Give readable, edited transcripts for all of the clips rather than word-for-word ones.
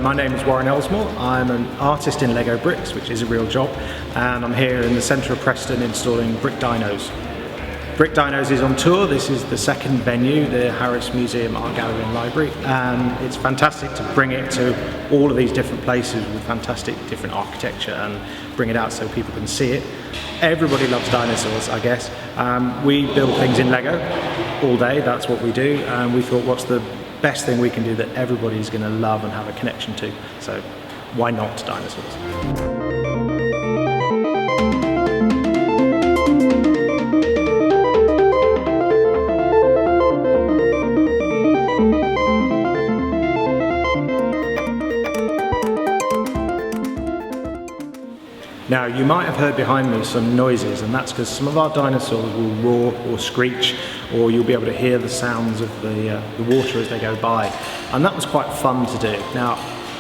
my name is Warren Elsmore. I'm an artist in Lego bricks, which is a real job, and I'm here in the centre of Preston installing Brick Dinos. Brick Dinos is on tour. This is the second venue, the Harris Museum Art Gallery and Library, and it's fantastic to bring it to all of these different places with fantastic different architecture and bring it out so people can see it. Everybody loves dinosaurs, I guess. We build things in Lego all day, that's what we do, and we thought, what's the best thing we can do that everybody's going to love and have a connection to? So why not dinosaurs? Now, you might have heard behind me some noises, and that's because some of our dinosaurs will roar or screech, or you'll be able to hear the sounds of the water as they go by. And that was quite fun to do. Now,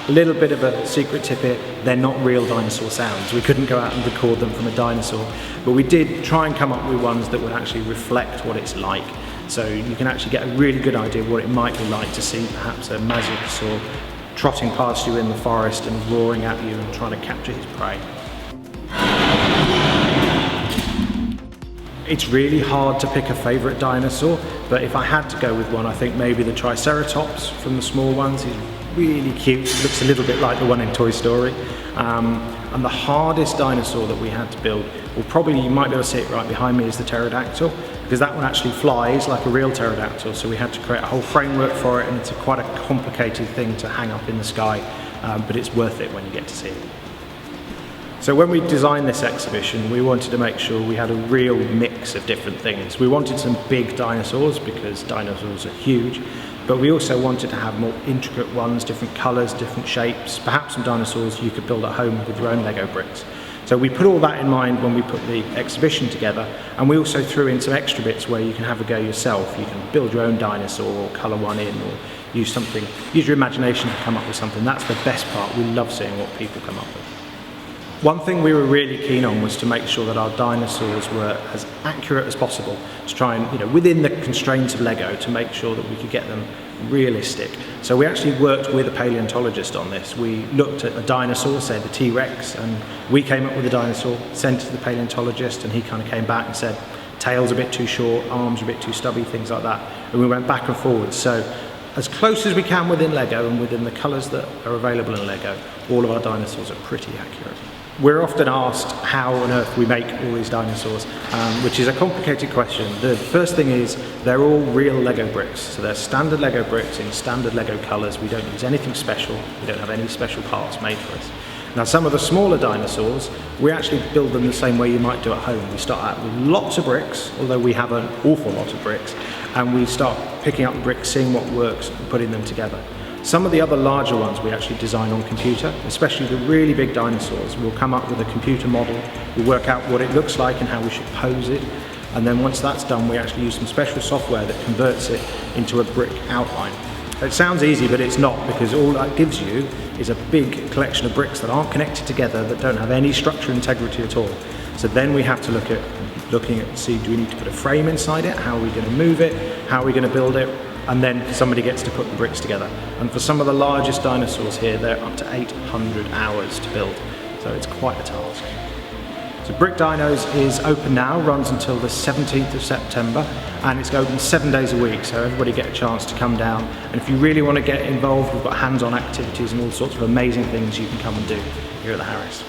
a little bit of a secret tip here, they're not real dinosaur sounds. We couldn't go out and record them from a dinosaur, but we did try and come up with ones that would actually reflect what it's like. So you can actually get a really good idea of what it might be like to see perhaps a Mazosaur trotting past you in the forest and roaring at you and trying to capture his prey. It's really hard to pick a favourite dinosaur, but if I had to go with one, I think maybe the Triceratops from the small ones. He's really cute, looks a little bit like the one in Toy Story. And the hardest dinosaur that we had to build, well, probably you might be able to see it right behind me, is the pterodactyl, because that one actually flies like a real pterodactyl, so we had to create a whole framework for it, and it's quite a complicated thing to hang up in the sky, but it's worth it when you get to see it. So when we designed this exhibition, we wanted to make sure we had a real mix of different things. We wanted some big dinosaurs because dinosaurs are huge, but we also wanted to have more intricate ones, different colours, different shapes, perhaps some dinosaurs you could build at home with your own Lego bricks. So we put all that in mind when we put the exhibition together, and we also threw in some extra bits where you can have a go yourself. You can build your own dinosaur or colour one in, or use your imagination to come up with something. That's the best part. We love seeing what people come up with. One thing we were really keen on was to make sure that our dinosaurs were as accurate as possible, to try and, within the constraints of Lego, to make sure that we could get them realistic. So we actually worked with a paleontologist on this. We looked at a dinosaur, say the T-Rex, and we came up with a dinosaur, sent it to the paleontologist, and he kind of came back and said, tail's a bit too short, arms a bit too stubby, things like that. And we went back and forward. So as close as we can within Lego and within the colours that are available in Lego, all of our dinosaurs are pretty accurate. We're often asked how on earth we make all these dinosaurs, which is a complicated question. The first thing is they're all real Lego bricks. So they're standard Lego bricks in standard Lego colours. We don't use anything special. We don't have any special parts made for us. Now, some of the smaller dinosaurs, we actually build them the same way you might do at home. We start out with lots of bricks, although we have an awful lot of bricks, and we start picking up the bricks, seeing what works, and putting them together. Some of the other larger ones we actually design on computer, especially the really big dinosaurs. We'll come up with a computer model, we'll work out what it looks like and how we should pose it, and then once that's done, we actually use some special software that converts it into a brick outline. It sounds easy, but it's not, because all that gives you is a big collection of bricks that aren't connected together, that don't have any structural integrity at all. So then we have to looking at see, do we need to put a frame inside it? How are we going to move it? How are we going to build it? And then somebody gets to put the bricks together. And for some of the largest dinosaurs here, they're up to 800 hours to build. So it's quite a task. So Brick Dinos is open now, runs until the 17th of September, and it's open 7 days a week, so everybody get a chance to come down. And if you really want to get involved, we've got hands-on activities and all sorts of amazing things you can come and do here at the Harris.